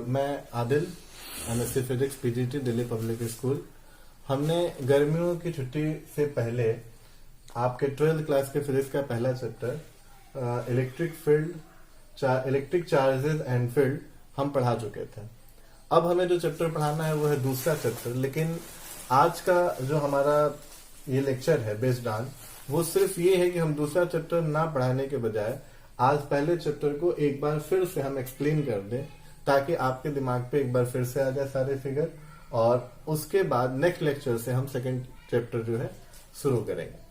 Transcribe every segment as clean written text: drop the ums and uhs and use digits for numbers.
मैं Adil, MSc physics PGT Delhi public school. हमने गर्मियों की छुट्टी से पहले आपके 12th क्लास के फिजिक्स का पहला chapter electric charges and field हम पढ़ा चुके थे। अब हमें जो चैप्टर पढ़ाना है वो है दूसरा चैप्टर, लेकिन आज का जो हमारा ये लेक्चर है बेस्ड ऑन वो सिर्फ ये है कि हम दूसरा चैप्टर ना पढ़ाने के बजाय आज पहले चैप्टर को एक बार फिर से हम एक्सप्लेन कर दें, ताकि आपके दिमाग पे एक बार फिर से आ जाए सारे फिगर, और उसके बाद नेक्स्ट लेक्चर से हम सेकंड चैप्टर जो है शुरू करेंगे।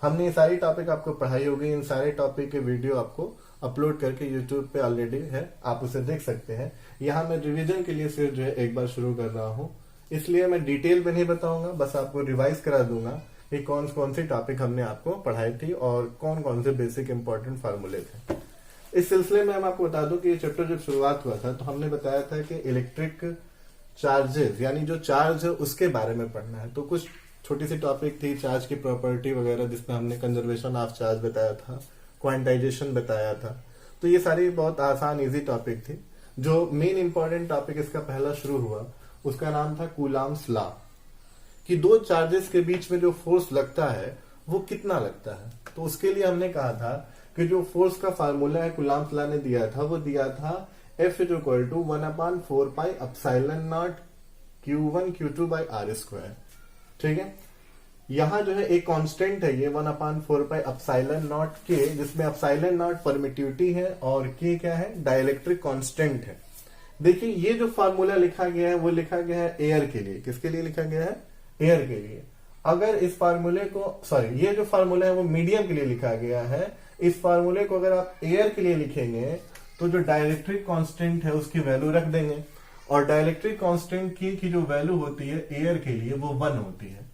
हमने ये सारी टॉपिक आपको पढ़ाई होगी, इन सारे टॉपिक के वीडियो आपको अपलोड करके यूट्यूब पे ऑलरेडी है, आप उसे देख सकते हैं। यहाँ मैं रिवीजन के लिए सिर्फ जो है एक बार शुरू कर रहा हूँ, इसलिए मैं डिटेल में नहीं बताऊंगा, बस आपको रिवाइज करा दूंगा कि कौन कौन सी टॉपिक हमने आपको पढ़ाई थी और कौन कौन से बेसिक इंपॉर्टेंट फार्मूले थे। इस सिलसिले में हम आपको बता दूं कि ये चैप्टर जब शुरुआत हुआ था तो हमने बताया था कि इलेक्ट्रिक चार्जेस यानी जो चार्ज है उसके बारे में पढ़ना है। तो कुछ छोटी सी टॉपिक थी, चार्ज की प्रॉपर्टी वगैरह, जिसमें हमने कंजर्वेशन ऑफ चार्ज बताया था, क्वांटाइजेशन बताया था। तो ये सारी बहुत आसान इजी टॉपिक थी। जो मेन इंपॉर्टेंट टॉपिक इसका पहला शुरू हुआ उसका नाम था कूलॉम्स लॉ, कि दो चार्जेस के बीच में जो फोर्स लगता है वो कितना लगता है। तो उसके लिए हमने कहा था कि जो फोर्स का फार्मूला है कूलॉम्स लॉ ने दिया था वो दिया था F = 1/4 pi epsilon not Q1 Q2 by r²। ठीक है, यहां जो है एक कांस्टेंट है ये 1/4 पाई एप्सिलॉन नॉट K, जिसमें एप्सिलॉन नॉट परमिटिविटी है और K क्या है, डाइलेक्ट्रिक कांस्टेंट है। देखिए ये जो फार्मूला लिखा गया है वो लिखा गया है एयर के लिए। किसके लिए लिखा गया है? एयर के लिए। अगर इस फार्मूले को ये जो फार्मूला है वो मीडियम के लिए लिखा गया है। इस फार्मूले को अगर आप एयर के लिए लिखेंगे तो जो डाइलेक्ट्रिक कांस्टेंट है उसकी वैल्यू रख देंगे, और डाइलेक्ट्रिक कांस्टेंट की जो वैल्यू होती है एयर के लिए वो 1 होती है।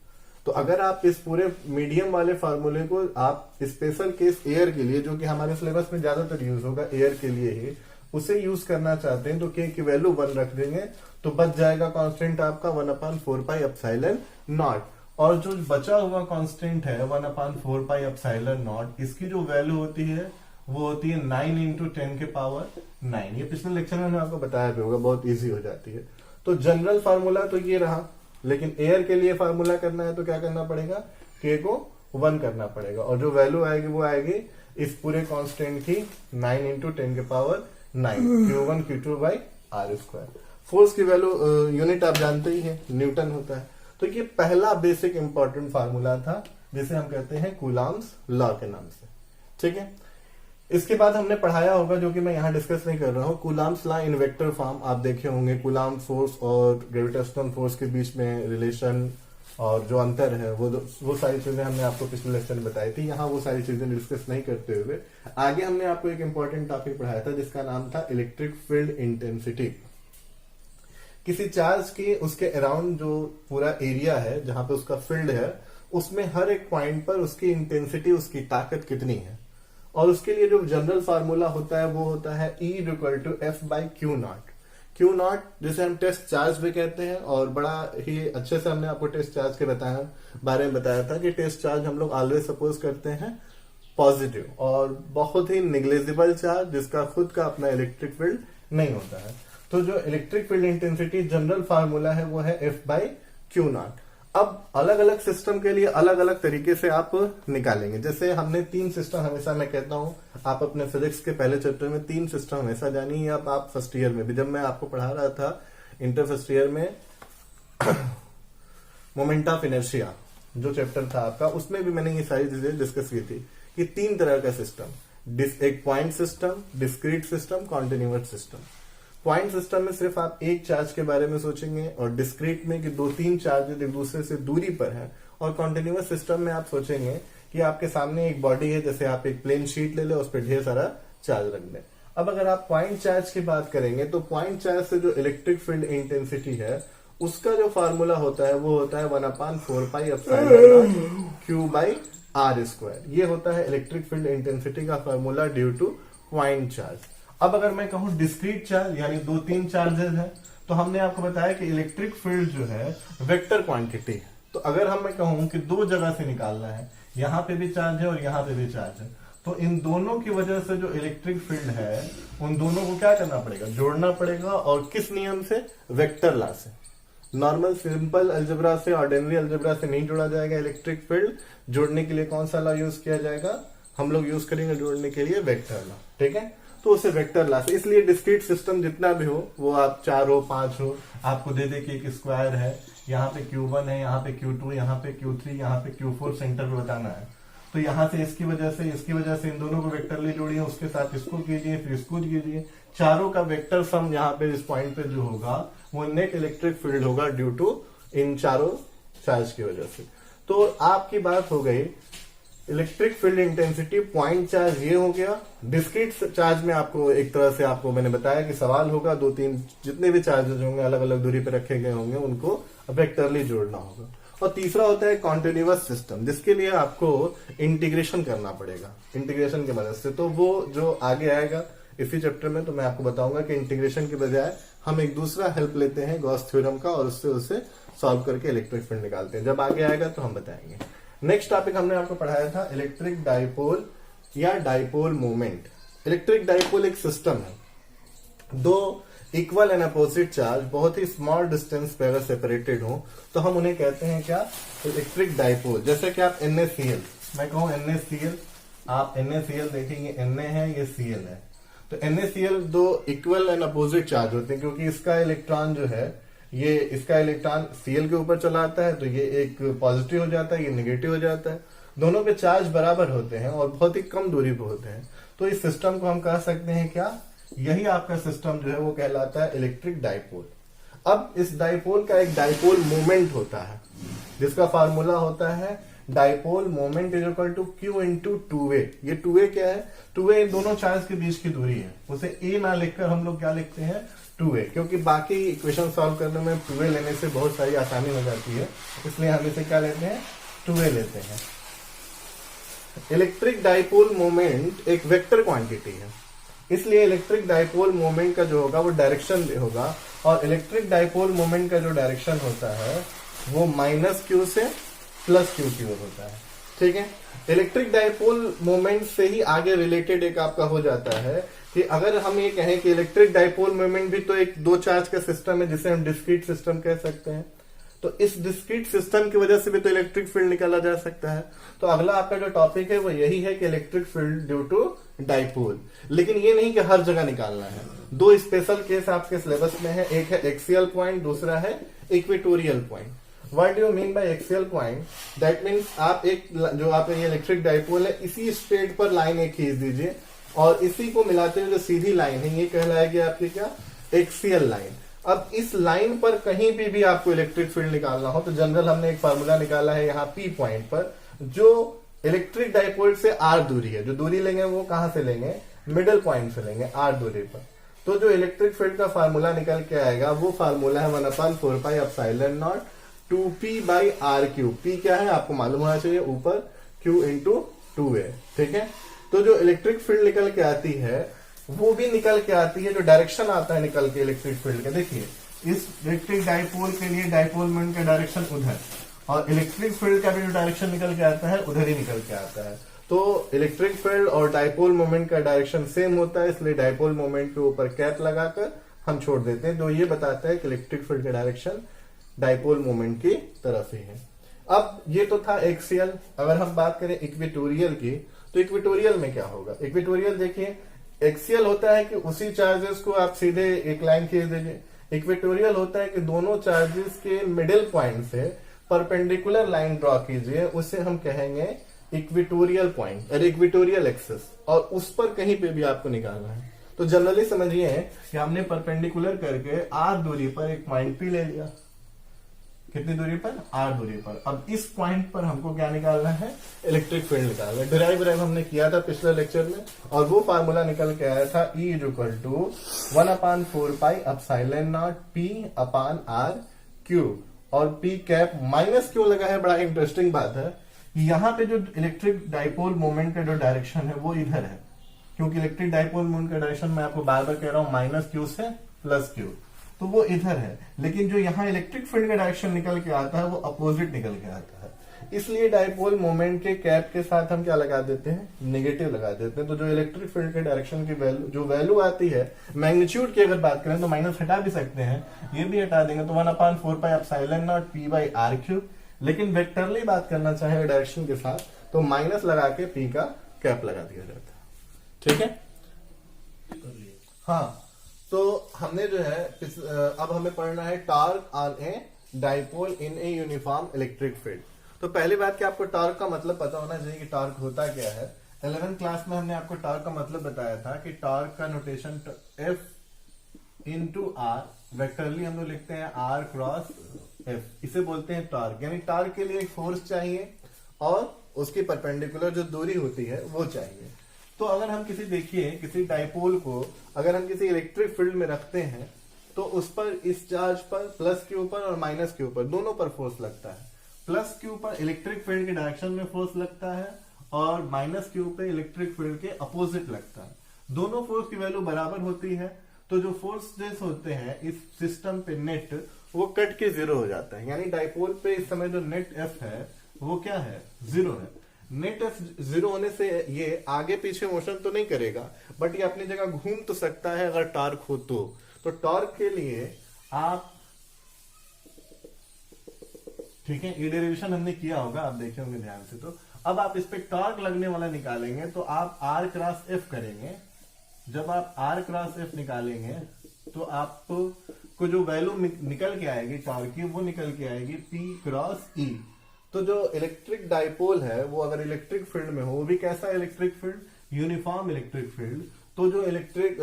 तो अगर आप इस पूरे मीडियम वाले फार्मूले को आप स्पेशल केस एयर के लिए, जो कि हमारे सिलेबस में ज्यादातर यूज होगा एयर के लिए ही, उसे यूज करना चाहते हैं तो K की वैल्यू 1 रख देंगे, तो बच जाएगा कांस्टेंट आपका 1/4 पाई एप्सिलॉन नॉट। और जो बचा हुआ कांस्टेंट है 1/4 पाई एप्सिलॉन नॉट, इसकी जो वैल्यू होती है वो होती है 9 × 10⁹। ये पिछले लेक्चर में मैंने आपको बताया भी होगा, बहुत इजी हो जाती है। तो जनरल फार्मूला तो ये रहा, लेकिन एयर के लिए फार्मूला करना है तो क्या करना पड़ेगा, K को 1 करना पड़ेगा, और जो वैल्यू आएगी वो आएगी इस पूरे कांस्टेंट की 9 × 10⁹ Q1 Q2 by r²। Force की वैल्यू यूनिट आप जानते ही हैं, न्यूटन होता है। तो ये पहला बेसिक इंपॉर्टेंट फार्मूला था जिसे हम कहते हैं कूलॉम्स लॉ के नाम से। ठीक है, इसके बाद हमने पढ़ाया होगा, जो कि मैं यहाँ डिस्कस नहीं कर रहा हूँ, Coulomb's law in vector form. आप देखे होंगे कूलॉम्ब फोर्स और ग्रेविटेशनल फोर्स के बीच में रिलेशन और जो अंतर है वो सारी चीजें हमने आपको पिछले लेक्चर में बताई थी। यहाँ वो सारी चीजें डिस्कस नहीं करते हुए आगे हमने आपको एक इंपॉर्टेंट टॉपिक पढ़ाया था जिसका नाम था इलेक्ट्रिक फील्ड इंटेंसिटी। किसी चार्ज की उसके अराउंड जो पूरा एरिया है जहां पे उसका फील्ड है, उसमें हर एक पॉइंट पर उसकी इंटेंसिटी, उसकी ताकत कितनी है। और उसके लिए जो जनरल फार्मूला होता है वो होता है E = F/Q0। Q0 जिसे हम टेस्ट चार्ज भी कहते हैं, और बड़ा ही अच्छे से हमने आपको टेस्ट चार्ज के बारे में बताया था कि टेस्ट चार्ज हम लोग ऑलवेज सपोज करते हैं पॉजिटिव, और बहुत ही निग्लेजिबल चार्ज जिसका खुद का अपना इलेक्ट्रिक फील्ड नहीं होता है। तो जो electric field intensity general formula है वो है F/Q0। अब अलग अलग सिस्टम के लिए अलग अलग तरीके से आप निकालेंगे। जैसे हमने 3 सिस्टम, हमेशा मैं कहता हूं आप अपने फिजिक्स के पहले चैप्टर में 3 सिस्टम हमेशा जानिए। अब आप फर्स्ट ईयर में भी, जब मैं आपको पढ़ा रहा था इंटर फर्स्ट ईयर में मोमेंट ऑफ इनर्शिया जो चैप्टर था आपका, उसमें भी मैंने ये सारी चीजें डिस्कस की थी कि 3 तरह का सिस्टम, एक point system, discrete system, continuous system. Point system में सिर्फ आप एक चार्ज के बारे में सोचेंगे, और डिस्क्रीट में कि 2-3 चार्ज एक दूसरे से दूरी पर है, और कॉन्टिन्यूअस सिस्टम में आप सोचेंगे कि आपके सामने एक बॉडी है, जैसे आप एक प्लेन शीट ले लें, उस पर ढेर सारा चार्ज रख दें। अब अगर आप पॉइंट चार्ज की बात करेंगे तो पॉइंट चार्ज से जो इलेक्ट्रिक फील्ड इंटेंसिटी है उसका जो फार्मूला होता है वो होता है 1/4 पाई एप्सिलॉन Q/r²। ये होता है इलेक्ट्रिक फील्ड इंटेंसिटी का formula due two point charge. अब अगर मैं कहूं डिस्क्रीट चार्ज यानी 2-3 चार्जेस है, तो हमने आपको बताया कि इलेक्ट्रिक फील्ड जो है वेक्टर क्वांटिटी है। तो अगर मैं कहूं कि 2 जगह से निकालना है, यहां पे भी चार्ज है और यहां पे भी चार्ज है, तो इन दोनों की वजह से जो इलेक्ट्रिक फील्ड है उन दोनों को क्या करना पड़ेगा, जोड़ना पड़ेगा। और किस नियम से, वेक्टर लॉ से। नॉर्मल सिंपल अलजेब्रा से, ऑर्डिनरी अलजेब्रा से नहीं जोड़ा जाएगा इलेक्ट्रिक फील्ड। जोड़ने के लिए कौन सा लॉ यूज किया जाएगा, हम लोग यूज करेंगे जोड़ने के लिए वेक्टर लॉ। ठीक है, तो उसे वेक्टर लॉ से, इसलिए डिस्क्रीट सिस्टम जितना भी हो, वो आप 4 हो 5 हो, आपको दे दे कि एक स्क्वायर है, यहाँ पे Q1 है, यहाँ पे Q2, यहाँ पे Q3, यहाँ पे Q4 सेंटर पे बताना है। तो यहाँ से इसकी वजह से इन दोनों को वेक्टरली जोड़िए, उसके साथ इसको कीजिए, फिर इसको कीजिए, चारों का वेक्टर सम यहाँ पे इस पॉइंट पे जो होगा वो नेट इलेक्ट्रिक फील्ड होगा ड्यू टू इन चारों चार्ज की वजह से। तो आपकी बात हो गई electric field intensity, point charge ये हो गया। डिस्क्रीट चार्ज में आपको एक तरह से आपको मैंने बताया कि सवाल होगा 2-3 जितने भी चार्जेस होंगे अलग अलग दूरी पे रखे गए होंगे उनको वेक्टरली जोड़ना होगा। और तीसरा होता है कॉन्टिन्यूअस सिस्टम, जिसके लिए आपको इंटीग्रेशन करना पड़ेगा इंटीग्रेशन की मदद से। तो वो जो आगे आएगा इसी चैप्टर में, तो मैं आपको बताऊंगा कि इंटीग्रेशन के बजाय हम एक दूसरा हेल्प लेते हैं गॉस थ्योरम का, और उससे उसे सॉल्व करके इलेक्ट्रिक फील्ड निकालते हैं। जब आगे आएगा तो हम बताएंगे। नेक्स्ट टॉपिक हमने आपको पढ़ाया था इलेक्ट्रिक डाइपोल या डाइपोल मोमेंट। इलेक्ट्रिक डाइपोल एक सिस्टम है, दो इक्वल एंड अपोजिट चार्ज बहुत ही स्मॉल डिस्टेंस पे अगर सेपरेटेड हो तो हम उन्हें कहते हैं क्या, इलेक्ट्रिक डाइपोल। जैसे कि आप NaCl, मैं कहूं NaCl, आप NaCl देखेंगे, Na है, ये Cl है। तो NaCl दो इक्वल एंड अपोजिट चार्ज होते हैं, क्योंकि इसका इलेक्ट्रॉन जो है ये इसका इलेक्ट्रॉन Cl के ऊपर चला आता है, तो ये एक पॉजिटिव हो जाता है, ये नेगेटिव हो जाता है। दोनों पे चार्ज बराबर होते हैं और बहुत ही कम दूरी पे होते हैं। तो इस सिस्टम को हम कह सकते हैं क्या, यही आपका सिस्टम जो है वो कहलाता है इलेक्ट्रिक डाइपोल। अब इस डाइपोल का एक डाइपोल मोमेंट होता है, जिसका फार्मूला होता है dipole moment is equal to Q into 2A। ये 2A क्या है, 2A दोनों चार्ज के बीच की दूरी है, उसे A ना लिखकर हम लोग क्या लिखते हैं, 2A, क्योंकि बाकी इक्वेशन सॉल्व करने में 2A लेने से बहुत सारी आसानी हो जाती है, इसलिए हम इसे क्या लेते हैं, 2A लेते हैं। इलेक्ट्रिक डाइपोल मोमेंट एक वेक्टर क्वांटिटी है, इसलिए इलेक्ट्रिक डाइपोल मोमेंट का जो होगा वो डायरेक्शन होगा, और इलेक्ट्रिक डाइपोल मोमेंट का जो डायरेक्शन होता है वो -Q से +Q की ओर होता है। ठीक है, इलेक्ट्रिक डाइपोल मोमेंट से ही आगे रिलेटेड एक आपका हो जाता है कि अगर हम ये कहें कि इलेक्ट्रिक डाइपोल मोमेंट भी तो एक दो चार्ज का सिस्टम है जिसे हम डिस्क्रीट सिस्टम कह सकते हैं, तो इस डिस्क्रीट सिस्टम की वजह से भी तो इलेक्ट्रिक फील्ड निकाला जा सकता है। तो अगला आपका जो टॉपिक है वो यही है कि electric field due to dipole. लेकिन ये नहीं कि हर जगह निकालना है, दो स्पेशल केस आपके सिलेबस में है, एक है एक्सियल पॉइंट, दूसरा है equatorial point. What do you mean by axial point, that means आप एक जो आप ये इलेक्ट्रिक डाइपोल है इसी स्ट्रेट पर लाइन एक खींच दीजिए और इसी को मिलाते हुए जो सीधी लाइन है ये कहलाएगी आपकी क्या, एक्सियल लाइन। अब इस लाइन पर कहीं भी आपको इलेक्ट्रिक फील्ड निकालना हो तो जनरल हमने एक फार्मूला निकाला है यहाँ P पॉइंट पर, जो इलेक्ट्रिक डाइपोल से R दूरी है, जो दूरी लेंगे वो कहां से लेंगे, मिडिल पॉइंट से लेंगे R दूरी पर। तो जो इलेक्ट्रिक फील्ड का फार्मूला निकल के आएगा वो फार्मूला है 1/4πε0 2p/r3। P क्या है आपको मालूम होना चाहिए, ऊपर Q इंटू 2A। ठीक है, तो जो इलेक्ट्रिक फील्ड निकल के आती है वो भी निकल के आती है, जो डायरेक्शन आता है निकल के इलेक्ट्रिक फील्ड का, देखिए इस इलेक्ट्रिक डाइपोल के लिए डाइपोल मोमेंट का डायरेक्शन उधर, और इलेक्ट्रिक फील्ड का भी जो डायरेक्शन निकल के आता है उधर ही निकल के आता है। तो इलेक्ट्रिक फील्ड और डाइपोल मोमेंट का डायरेक्शन सेम होता है, इसलिए डाइपोल मोमेंट के ऊपर कैप लगाकर हम छोड़ देते हैं, जो ये बताता है कि इलेक्ट्रिक फील्ड का डायरेक्शन डाइपोल मोमेंट की तरफ ही है। अब ये तो था एक्सियल। अगर हम बात करें इक्वेटोरियल की, तो इक्वेटोरियल में क्या होगा, इक्वेटोरियल देखिए एक्सियल होता है कि उसी चार्जेस को आप सीधे एक लाइन खींच दीजिए, इक्वेटोरियल होता है कि दोनों चार्जेस के मिडिल पॉइंट से परपेंडिकुलर लाइन ड्रॉ कीजिए, उसे हम कहेंगे इक्वेटोरियल पॉइंट और इक्वेटोरियल एक्सिस, और उस पर कहीं पे भी आपको निकालना है। तो जनरली समझिए कि हमने परपेंडिकुलर करके R दूरी पर एक पॉइंट P ले लिया, कितनी दूरी पर, R दूरी पर। अब इस पॉइंट पर हमको क्या निकालना है, इलेक्ट्रिक फील्ड निकालना है। डिराइव हमने किया था पिछले लेक्चर में, और वो फार्मूला निकल के आया था E = 1/4πε0 P/R3, और P कैप माइनस क्यों लगा है, बड़ा इंटरेस्टिंग बात है। यहाँ पे जो इलेक्ट्रिक डाइपोल मोमेंट का जो डायरेक्शन है वो इधर है, क्योंकि इलेक्ट्रिक डाइपोल मोमेंट का डायरेक्शन मैं आपको बार बार कह रहा हूं -Q से +Q, तो वो इधर है। लेकिन जो यहाँ इलेक्ट्रिक फील्ड का डायरेक्शन निकल के आता है वो अपोजिट निकल के आता है, इसलिए डाइपोल मोमेंट के कैप के साथ हम क्या लगा देते हैं, नेगेटिव लगा देते हैं। तो जो इलेक्ट्रिक फील्ड के डायरेक्शन की वैल्यू, जो वैल्यू आती है मैग्नीट्यूड की अगर बात करें तो माइनस हटा भी सकते हैं, ये भी हटा देंगे तो 1/4πε0 p/r³। लेकिन वेक्टरली बात करना चाहे डायरेक्शन के साथ तो माइनस लगा के पी का कैप लगा दिया जाता है। ठीक है, हाँ। तो हमने जो है अब हमें पढ़ना है torque on a dipole in a uniform electric field. तो पहली बात कि आपको टॉर्क का मतलब पता होना चाहिए कि टॉर्क होता क्या है। 11th क्लास में हमने आपको टॉर्क का मतलब बताया था कि टॉर्क का notation F into are, vectorially हम लोग लिखते हैं R क्रॉस F, इसे बोलते हैं टॉर्क। यानी टॉर्क के लिए एक फोर्स चाहिए और उसकी परपेंडिकुलर जो दूरी होती है वो चाहिए। तो अगर हम किसी डाइपोल को अगर हम किसी इलेक्ट्रिक फील्ड में रखते हैं तो उस पर, इस चार्ज पर प्लस के ऊपर और माइनस के ऊपर दोनों पर फोर्स लगता है। प्लस के ऊपर इलेक्ट्रिक फील्ड के डायरेक्शन में फोर्स लगता है और माइनस के ऊपर इलेक्ट्रिक फील्ड के अपोजिट लगता है। दोनों फोर्स की वैल्यू बराबर होती है तो जो फोर्सेस होते हैं इस सिस्टम पे नेट, वो कट के जीरो हो जाता है। यानी डाइपोल पे इस समय जो नेट एफ है वो क्या है, जीरो है। नेट एफ जीरो होने से ये आगे पीछे मोशन तो नहीं करेगा बट ये अपनी जगह घूम तो सकता है अगर टॉर्क हो तो टॉर्क के लिए आप, ठीक है, ये डेरिवेशन हमने किया होगा, आप देखे होंगे ध्यान से। तो अब आप इस पे टॉर्क लगने वाला निकालेंगे तो आप आर क्रॉस एफ करेंगे। जब आप आर क्रॉस एफ निकालेंगे तो आपको जो वैल्यू निकल के आएगी टॉर्क की, वो निकल के आएगी पी क्रॉस ई। तो जो इलेक्ट्रिक डाइपोल है वो अगर इलेक्ट्रिक फील्ड में हो, वो भी कैसा electric field, uniform electric field, तो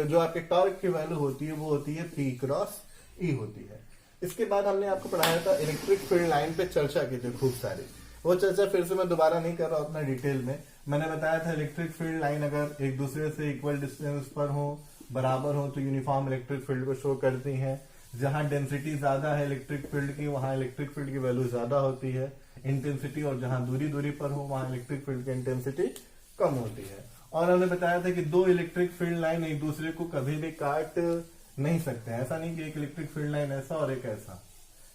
जो आपके टॉर्क की वैल्यू होती है वो होती है पी क्रॉस ई होती है। इसके बाद हमने आपको पढ़ाया था इलेक्ट्रिक फील्ड लाइन पे चर्चा की थी खूब सारी, वो चर्चा फिर से मैं दोबारा नहीं कर रहा हूं अपना डिटेल में। मैंने बताया था इलेक्ट्रिक फील्ड लाइन अगर एक दूसरे से इक्वल डिस्टेंस पर हो, बराबर हो, तो यूनिफॉर्म इलेक्ट्रिक फील्ड को शो करती है। जहां डेंसिटी ज्यादा है इलेक्ट्रिक फील्ड की वहां इलेक्ट्रिक फील्ड की वैल्यू ज्यादा होती है इंटेंसिटी, और जहां दूरी पर हो वहां इलेक्ट्रिक फील्ड की इंटेंसिटी कम होती है। और हमने बताया था कि दो इलेक्ट्रिक फील्ड लाइन एक दूसरे को कभी भी काट नहीं सकते हैं। ऐसा नहीं कि एक इलेक्ट्रिक फील्ड लाइन ऐसा और एक ऐसा,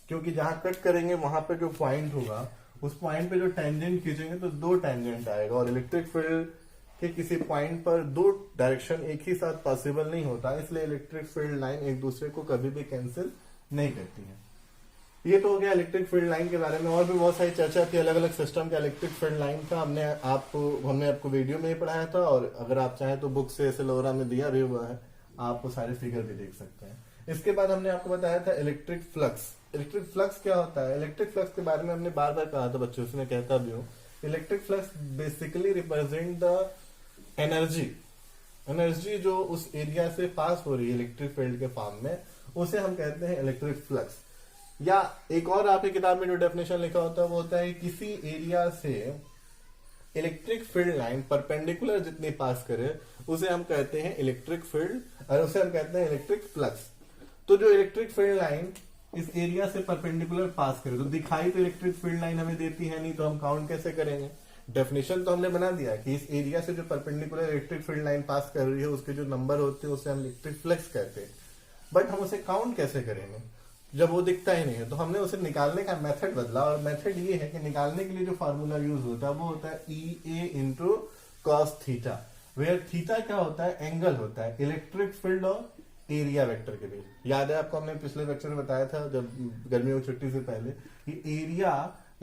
क्योंकि जहां कट करेंगे वहां पे जो पॉइंट होगा उस पॉइंट पे जो टेंजेंट खींचेंगे तो दो टेंजेंट आएगा, और इलेक्ट्रिक फील्ड के किसी पॉइंट पर दो डायरेक्शन एक ही साथ पॉसिबल नहीं होता, इसलिए इलेक्ट्रिक फील्ड लाइन एक दूसरे को कभी भी कैंसिल नहीं करती है। ये तो हो गया इलेक्ट्रिक फील्ड लाइन के बारे में। और भी बहुत सारी चर्चा थी अलग अलग सिस्टम का इलेक्ट्रिक फील्ड लाइन का, हमने आपको वीडियो में ही पढ़ाया था, और अगर आप चाहें तो बुक से ऐसे लोरा में दिया भी हुआ है, आप वो सारे फिगर भी देख सकते हैं। इसके बाद हमने आपको बताया था इलेक्ट्रिक फ्लक्स। इलेक्ट्रिक फ्लक्स क्या होता है, इलेक्ट्रिक फ्लक्स के बारे में हमने बार बार कहा था बच्चों से, मैं कहता भी हूँ। Electric flux basically represent the energy जो उस एरिया से पास हो रही है इलेक्ट्रिक फील्ड के फॉर्म में, उसे हम कहते हैं इलेक्ट्रिक फ्लक्स। या एक और आपकी किताब में जो डेफिनेशन लिखा होता है वो होता है किसी एरिया से इलेक्ट्रिक फील्ड लाइन परपेंडिकुलर जितनी पास करे उसे हम कहते हैं इलेक्ट्रिक फील्ड, और उसे हम कहते हैं इलेक्ट्रिक फ्लक्स। तो जो इलेक्ट्रिक फील्ड लाइन इस एरिया से परपेंडिकुलर पास करे, तो दिखाई तो इलेक्ट्रिक फील्ड लाइन हमें देती है नहीं, तो हम काउंट कैसे करेंगे। डेफिनेशन तो हमने बना दिया कि इस एरिया से जो परपेंडिकुलर इलेक्ट्रिक फील्ड लाइन पास कर रही है उसके जो नंबर होते हैं उसे हम इलेक्ट्रिक फ्लक्स कहते हैं। बट हम उसे काउंट कैसे करेंगे जब वो दिखता ही नहीं है, तो हमने उसे निकालने का मेथड बदला, और मेथड ये है कि निकालने के लिए जो फार्मूला यूज होता है वो होता है EA into cos theta, where theta क्या होता है, एंगल होता है इलेक्ट्रिक फील्ड और एरिया वेक्टर के बीच। याद है आपको, हमने पिछले लेक्चर में बताया था जब गर्मियों की छुट्टी से पहले कि एरिया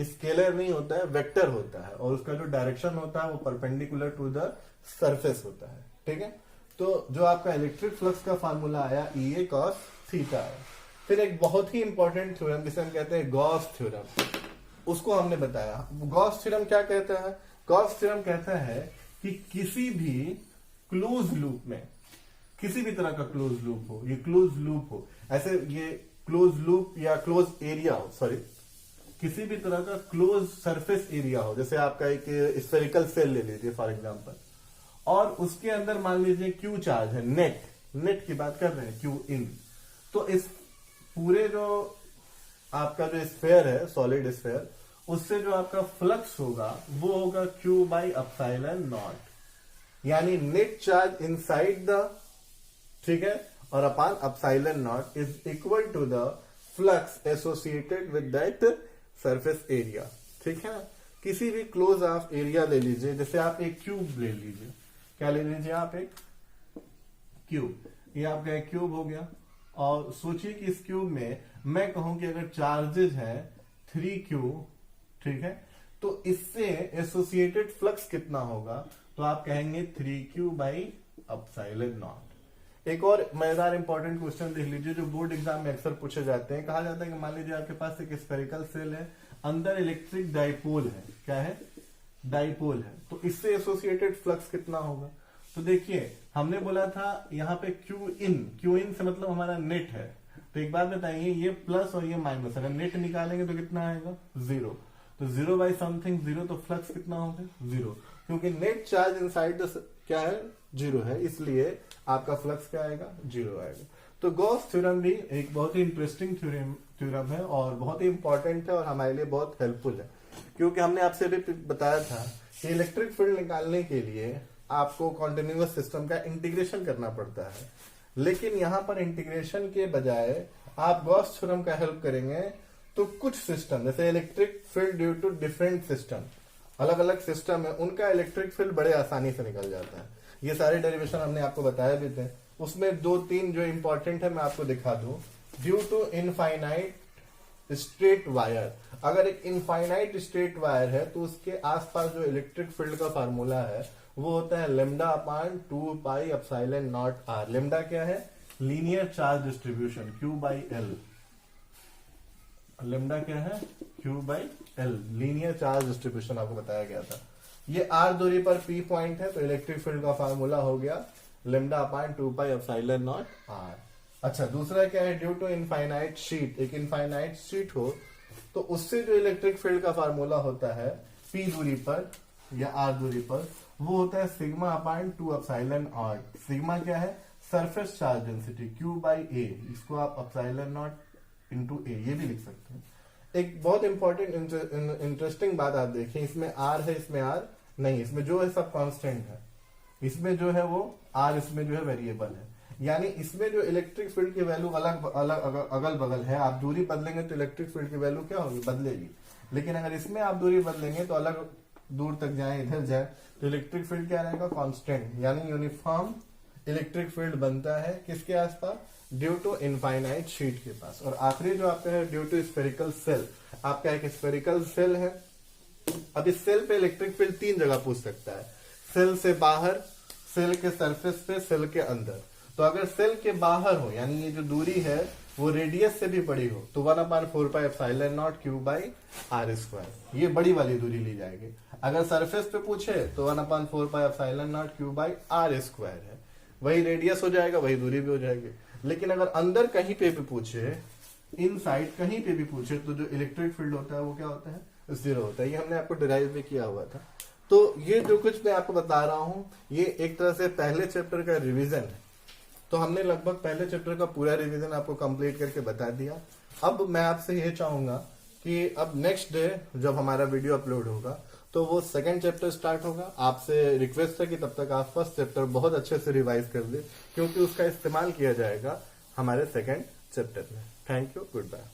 स्केलर नहीं होता है, वेक्टर होता है, और उसका जो डायरेक्शन होता है वो परपेंडिकुलर टू द सरफेस होता है। ठीक है, तो जो आपका इलेक्ट्रिक फ्लक्स का फार्मूला आया EA कॉस थीटा है। फिर एक बहुत ही इंपॉर्टेंट थ्योरम जिसे हम कहते हैं गॉस थ्योरम, उसको हमने बताया। गॉस थ्योरम क्या कहता है, गॉस थ्योरम कहता है कि किसी भी क्लोज लूप में, किसी भी तरह का क्लोज लूप हो, ये क्लोज लूप हो, ऐसे ये क्लोज लूप या क्लोज एरिया हो, सॉरी, किसी भी तरह का क्लोज सरफेस एरिया हो, जैसे आपका एक स्फेरिकल सेल ले लीजिए फॉर एग्जांपल, और उसके अंदर मान लीजिए क्यू चार्ज है, नेट की बात कर रहे हैं, क्यू इन, तो इस पूरे जो आपका जो स्फेयर है, सॉलिड स्फेयर, उससे जो आपका फ्लक्स होगा वो होगा Q बाई एप्सिलॉन नॉट, यानी नेट चार्ज इनसाइड द, ठीक है, और upon epsilon naught is equal to the flux associated with that surface area. ठीक है ना, किसी भी क्लोज ऑफ एरिया ले लीजिए, जैसे आप एक क्यूब ले लीजिए, क्या ले लीजिए आप, एक क्यूब, ये आपका एक क्यूब हो गया। और सोचिए कि इस क्यूब में मैं कहूं कि अगर चार्जेस है 3Q, ठीक है, तो इससे एसोसिएटेड फ्लक्स कितना होगा, तो आप कहेंगे 3Q बाई एप्सिलॉन नॉट। एक और मजेदार इंपॉर्टेंट क्वेश्चन देख लीजिए जो बोर्ड एग्जाम में अक्सर पूछे जाते हैं। कहा जाता है कि मान लीजिए आपके पास एक स्फेरिकल सेल है, अंदर इलेक्ट्रिक डाइपोल है, क्या है, डाइपोल है, तो इससे एसोसिएटेड फ्लक्स कितना होगा। तो देखिए हमने बोला था यहाँ पे क्यू इन से मतलब हमारा नेट है, तो एक बात बताइए, ये प्लस और ये माइनस, अगर नेट निकालेंगे तो कितना आएगा, 0, तो 0 बाई समथिंग 0, तो फ्लक्स कितना होगा, 0, क्योंकि नेट चार्ज इनसाइड द क्या है, 0 है, इसलिए आपका फ्लक्स क्या आएगा, 0 आएगा। तो गॉस थ्योरम भी एक बहुत ही इंटरेस्टिंग थ्योरम है और बहुत ही इंपॉर्टेंट है और हमारे लिए बहुत हेल्पफुल है, क्योंकि हमने आपसे भी बताया था कि इलेक्ट्रिक फील्ड निकालने के लिए आपको कॉन्टिन्यूअस सिस्टम का इंटीग्रेशन करना पड़ता है, लेकिन यहां पर इंटीग्रेशन के बजाय आप गॉस थ्योरम का हेल्प करेंगे तो कुछ सिस्टम, जैसे electric field due to different system, अलग अलग सिस्टम है, उनका इलेक्ट्रिक फील्ड बड़े आसानी से निकल जाता है। ये सारे डेरिवेशन हमने आपको बताया भी थे, उसमें 2-3 जो इंपॉर्टेंट है मैं आपको दिखा दूं। Due to infinite straight wire, अगर एक इनफाइनाइट स्ट्रेट वायर है तो उसके आसपास जो इलेक्ट्रिक फील्ड का फार्मूला है वो होता है lambda upon 2 pi epsilon naught r. Lambda क्या है, linear charge distribution, Q by L. Lambda क्या है, Q by L, linear charge distribution आपको बताया गया था। ये R दूरी पर P पॉइंट है, तो इलेक्ट्रिक फील्ड का फार्मूला हो गया lambda upon 2 pi epsilon naught r. अच्छा, दूसरा क्या है, ड्यू टू इनफाइनाइट शीट, एक इनफाइनाइट शीट हो तो उससे जो इलेक्ट्रिक फील्ड का फार्मूला होता है P दूरी पर या R दूरी पर, वो होता है sigma upon 2 epsilon R. Sigma क्या है, surface charge density, Q by A, इसको आप एप्सिलॉन नॉट इंटू ए ये भी लिख सकते हैं। एक बहुत इंपॉर्टेंट इंटरेस्टिंग बात आप देखें, इसमें R है, इसमें R नहीं, इसमें जो है सब कांस्टेंट है, इसमें जो है वो R, इसमें जो है वेरिएबल है, यानी इसमें जो इलेक्ट्रिक फील्ड की वैल्यू अलग अलग अगल बगल है, आप दूरी बदलेंगे तो इलेक्ट्रिक फील्ड की वैल्यू क्या होगी, बदलेगी। लेकिन अगर इसमें आप दूरी बदलेंगे तो अलग दूर तक जाए, इधर जाए, तो इलेक्ट्रिक फील्ड क्या रहेगा, कांस्टेंट, यानी यूनिफॉर्म इलेक्ट्रिक फील्ड बनता है किसके आसपास, ड्यू टू इनफाइनाइट शीट के पास। और आखिरी जो आपका है ड्यू टू स्फेरिकल सेल, आपका एक स्फेरिकल सेल है। अब इस सेल पे इलेक्ट्रिक फील्ड 3 जगह पूछ सकता है, सेल से बाहर, सेल के सरफेस पे, सेल के अंदर। तो अगर सेल के बाहर हो, यानी ये जो दूरी है वो रेडियस से भी बड़ी हो, तो 1/4 pi epsilon naught Q by r square, ये बड़ी वाली दूरी ली जाएगी। अगर सरफेस पे पूछे तो 1/4 pi epsilon naught Q by r square है, वही रेडियस हो जाएगा, वही दूरी भी हो जाएगी। लेकिन अगर अंदर कहीं पे भी पूछे, इनसाइड कहीं पे भी पूछे, तो जो इलेक्ट्रिक फील्ड होता है वो क्या होता है, 0 होता है। ये हमने आपको डिराइव भी किया हुआ था। तो ये जो कुछ मैं आपको बता रहा हूं, ये एक तरह से पहले चैप्टर का रिवीजन है। तो हमने लगभग पहले चैप्टर का पूरा रिवीजन आपको कंप्लीट करके बता दिया। अब मैं आपसे ये चाहूंगा कि अब नेक्स्ट डे जब हमारा वीडियो अपलोड होगा तो वो सेकंड चैप्टर स्टार्ट होगा। आपसे रिक्वेस्ट है कि तब तक आप फर्स्ट चैप्टर बहुत अच्छे से रिवाइज कर दें, क्योंकि उसका इस्तेमाल किया जाएगा हमारे सेकंड चैप्टर में। Thank you, good bye.